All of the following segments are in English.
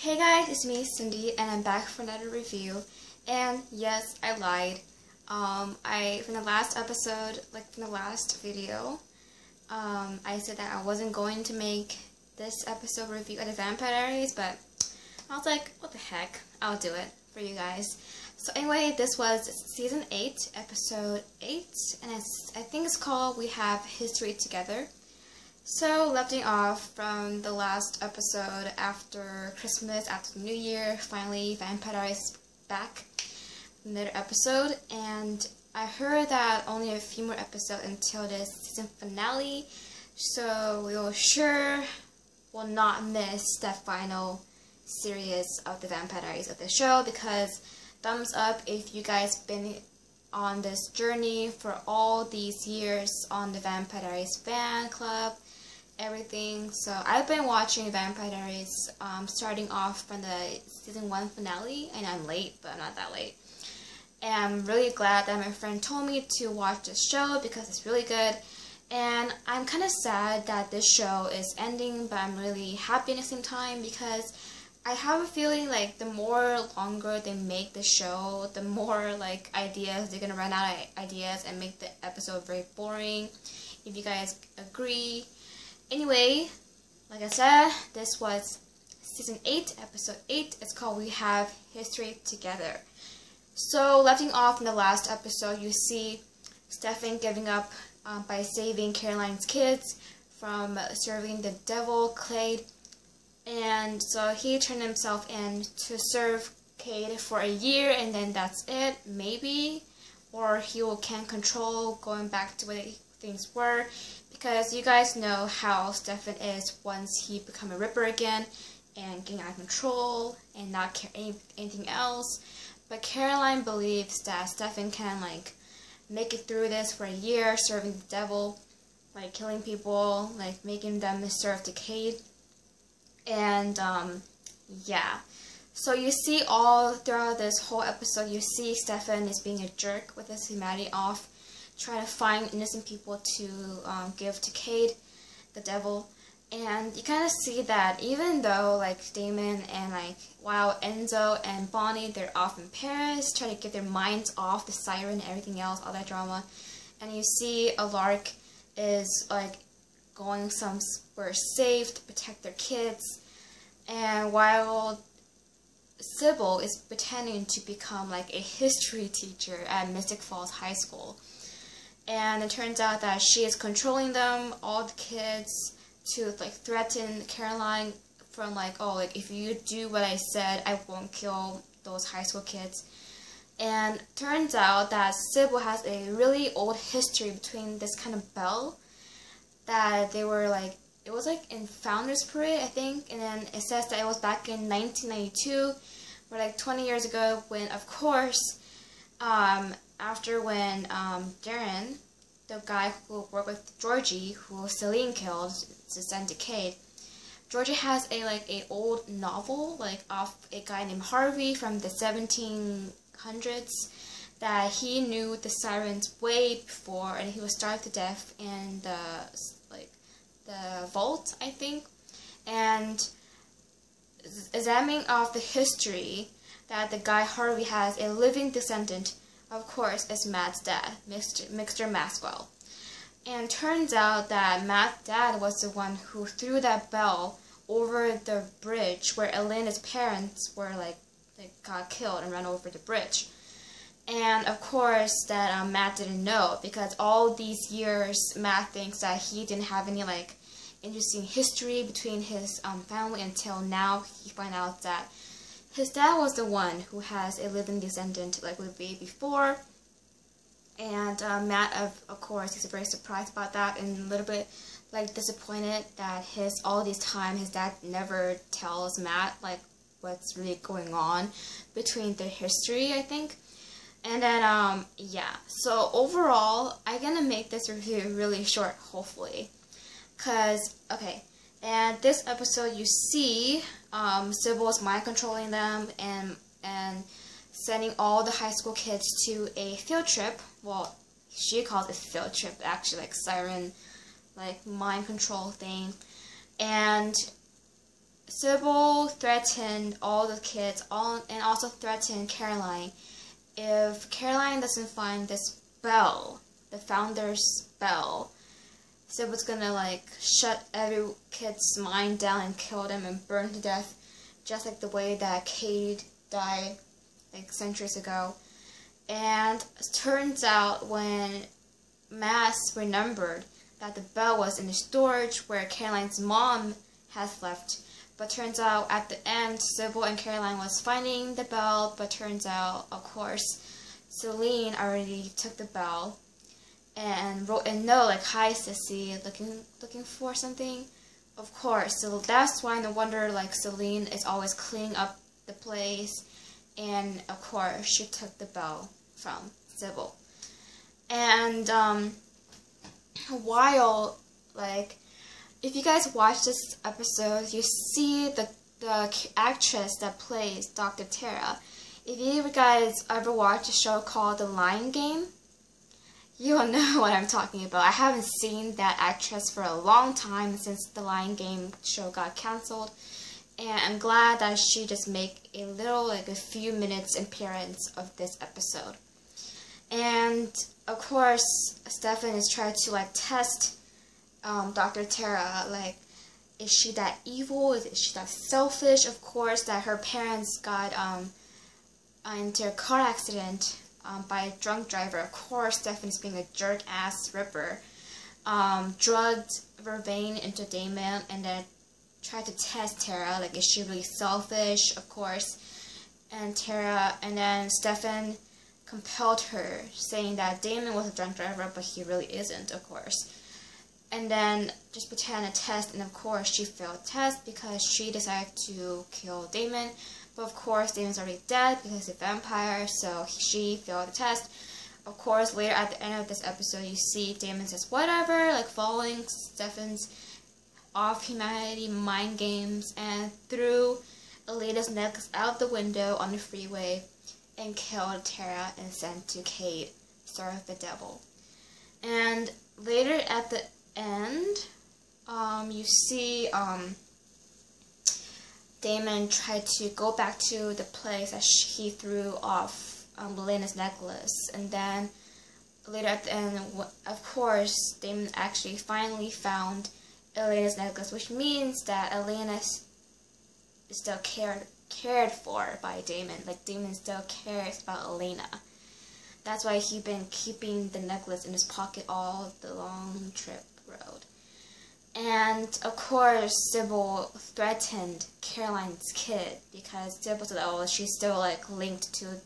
Hey guys, it's me, Cindy, and I'm back for another review. And yes, I lied. From the last episode, from the last video, I said that I wasn't going to make this episode review of the Vampire Diaries, but I was like, what the heck, I'll do it for you guys. So anyway, this was season 8, episode 8, and I think it's called We Have History Together. So, lefting off from the last episode after Christmas, after the New Year, finally Vampire Diaries is back. Another episode, and I heard that only a few more episodes until this season finale, so we will not miss that final series of the Vampire Diaries of the show, because thumbs up if you guys been on this journey for all these years on the Vampire Diaries fan club, everything. So I've been watching Vampire Diaries starting off from the season 1 finale, and I'm late, but I'm not that late. And I'm really glad that my friend told me to watch this show because it's really good. And I'm kind of sad that this show is ending, but I'm really happy at the same time because I have a feeling like the more longer they make the show, the more ideas they're gonna run out of ideas and make the episode very boring. If you guys agree. Anyway, like I said, this was season 8, episode 8. It's called We Have History Together. So, lefting off in the last episode, you see Stefan giving up by saving Caroline's kids from serving the devil, Clade. And so he turned himself in to serve Cade for a year, and then that's it, maybe. Or he can't control going back to what things were. Because you guys know how Stefan is once he become a Ripper again and getting out of control and not care anything else. But Caroline believes that Stefan can make it through this for a year, serving the devil, killing people, making them serve to Cade. And yeah. So you see all throughout this whole episode, you see Stefan is being a jerk with his humanity off, trying to find innocent people to give to Cade, the devil. And you kind of see that even though Damon and while Enzo and Bonnie, they're off in Paris, trying to get their minds off the siren and everything else, all that drama. And you see Alaric is going somewhere safe to protect their kids. And while Sybil is pretending to become a history teacher at Mystic Falls High School. And it turns out that she is controlling them, all the kids, to threaten Caroline from if you do what I said, I won't kill those high school kids. And turns out that Sybil has a really old history between this kind of bell that they were it was in Founders Parade, I think, and then it says that it was back in 1992, or 20 years ago, when of course after when Darren, the guy who worked with Georgie, who Celine killed to send to Cade, Georgie has a old novel of a guy named Harvey from the 1700s that he knew the sirens way before, and he was starved to death in the vault, I think. And examining of the history that the guy Harvey has a living descendant, of course, is Matt's dad, Mr. Maxwell. And turns out that Matt's dad was the one who threw that bell over the bridge where Elena's parents were got killed and ran over the bridge. And of course that Matt didn't know, because all these years Matt thinks that he didn't have any interesting history between his family, until now he find out that his dad was the one who has a living descendant with the baby before. And Matt, of course, is very surprised about that and a little bit disappointed that all this time his dad never tells Matt what's really going on between their history, I think. And then yeah, so overall I'm gonna make this review really short, hopefully, cause okay. And this episode, you see Sybil is mind controlling them and sending all the high school kids to a field trip. Well, she calls it field trip, actually, siren, mind control thing. And Sybil threatened all the kids, and also threatened Caroline. If Caroline doesn't find this bell, the founder's bell, Sybil's gonna like shut every kid's mind down and kill them and burn to death, just like the way that Kate died like centuries ago. And it turns out when Mass remembered that the bell was in the storage where Caroline's mom has left, but turns out at the end Sybil and Caroline was finding the bell, but turns out, of course, Celine already took the bell and wrote a note like, "Hi Sissy, looking for something?" Of course, so that's why no wonder like Celine is always cleaning up the place, and of course she took the bell from Sybil. And while like, if you guys watch this episode, you see the actress that plays Dr. Tara. If you guys ever watch a show called The Lion Game, you'll know what I'm talking about. I haven't seen that actress for a long time since The Lion Game show got cancelled, and I'm glad that she just make a little, like a few minutes appearance of this episode. And of course, Stefan is trying to like test Dr. Tara, like, is she that evil? Is she that selfish? Of course, that her parents got into a car accident by a drunk driver. Of course, Stefan's being a jerk-ass ripper. Drugged Vervain into Damon and then tried to test Tara, like, is she really selfish? Of course. And then Stefan compelled her, saying that Damon was a drunk driver, but he really isn't, of course. And then just pretend a test, and of course she failed the test because she decided to kill Damon. But of course Damon's already dead because he's a vampire, so she failed the test. Of course, later at the end of this episode, you see Damon says whatever, like following Stefan's off-humanity mind games, and threw Elena's necklace out the window on the freeway and killed Tara and sent to Kate, Star of the Devil. And later at the end, you see Damon tried to go back to the place that he threw off Elena's necklace, and then later at the end, of course, Damon actually finally found Elena's necklace, which means that Elena is still cared for by Damon. Like, Damon still cares about Elena. That's why he's been keeping the necklace in his pocket all the long trip road. And of course, Sybil threatened Caroline's kid because Sybil said, "Oh, she's still like linked to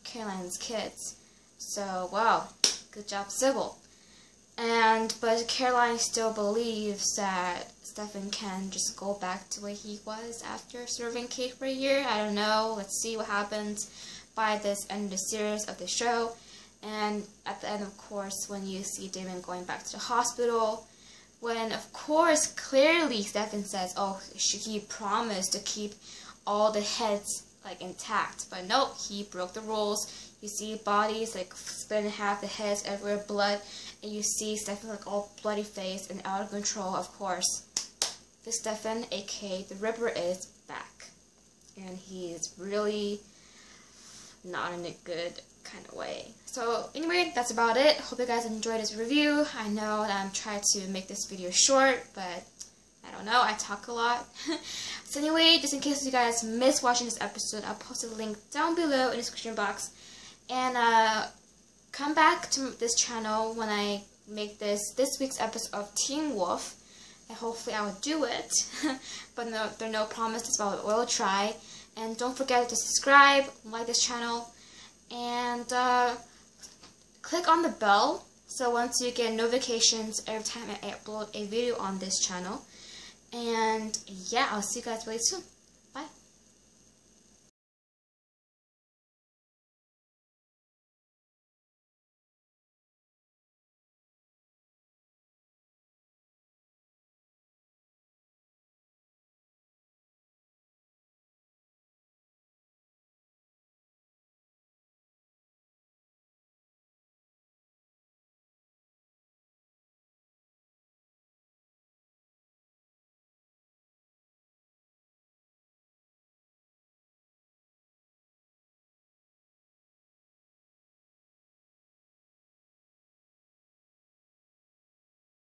Caroline's kids." So, wow, good job, Sybil. But Caroline still believes that Stefan can just go back to where he was after serving Kate for a year. I don't know. Let's see what happens by this end of the series of the show. And at the end, of course, when you see Damon going back to the hospital, when, of course, clearly Stefan says, oh, he promised to keep all the heads, like, intact. But nope, he broke the rules. You see bodies, like, split in half, the heads everywhere, blood, and you see Stefan, like, all bloody face and out of control, of course. The Stefan, aka the Ripper, is back. And he is really not in a good kind of way. So anyway, that's about it. Hope you guys enjoyed this review. I know that I'm trying to make this video short, but I don't know, I talk a lot. So anyway, just in case you guys missed watching this episode, I'll post a link down below in the description box. And come back to this channel when I make this week's episode of Teen Wolf. And hopefully I will do it. But no, there are no promises, but I will try. And don't forget to subscribe, like this channel, and click on the bell so once you get notifications every time I upload a video on this channel. And yeah, I'll see you guys really soon.